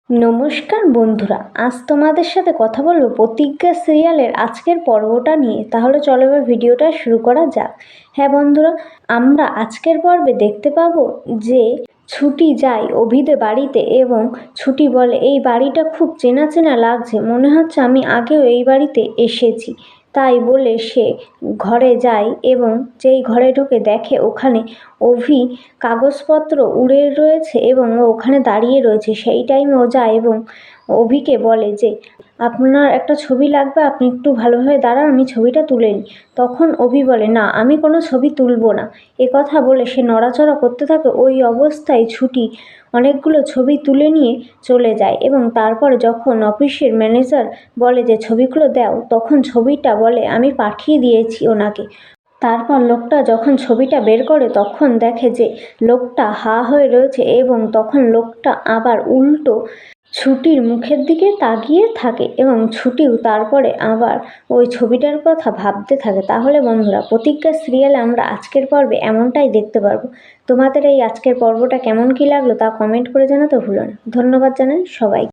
নমস্কার বন্ধুরা, আজ তোমাদের সাথে কথা বলবো প্রতিজ্ঞা সিরিয়ালের আজকের পর্বটা নিয়ে। তাহলে চলো এবার ভিডিওটা শুরু করা যাক। হ্যাঁ বন্ধুরা, আমরা আজকের পর্বে দেখতে পাবো যে ছুটি যায় অভিদের বাড়িতে এবং ছুটি বলে এই বাড়িটা খুব চেনা চেনা লাগছে, মনে হচ্ছে আমি আগেও এই বাড়িতে এসেছি। তাই বলে সে ঘরে যায় এবং যেই ঘরে ঢুকে দেখে ওখানে অভি কাগজপত্র উড়ে রয়েছে এবং ও ওখানে দাঁড়িয়ে রয়েছে। সেই টাইমে ও যায় এবং অভিকে বলে যে আপনার একটা ছবি লাগবে, আপনি একটু ভালোভাবে দাঁড়ান, আমি ছবিটা তুলে নিই। তখন অভি বলে না, আমি কোনো ছবি তুলবো না। কথা বলে সে নড়াচড়া করতে থাকে। ওই অবস্থায় ছুটি অনেকগুলো ছবি তুলে নিয়ে চলে যায় এবং তারপরে যখন অফিসের ম্যানেজার বলে যে ছবিগুলো দাও, তখন ছবিটা বলে আমি পাঠিয়ে দিয়েছি ওনাকে। তারপর লোকটা যখন ছবিটা বের করে তখন দেখে যে লোকটা হা হয়ে রয়েছে এবং তখন লোকটা আবার উল্টো ছুটির মুখের দিকে তাকিয়ে থাকে এবং ছুটিও তারপরে আবার ওই ছবিটার কথা ভাবতে থাকে। তাহলে বন্ধুরা, প্রতিজ্ঞা সিরিয়ালে আমরা আজকের পর্বে এমনটাই দেখতে পারবো। তোমাদের এই আজকের পর্বটা কেমন কি লাগলো তা কমেন্ট করে জানাতে ভুলো না। ধন্যবাদ জানাই সবাই।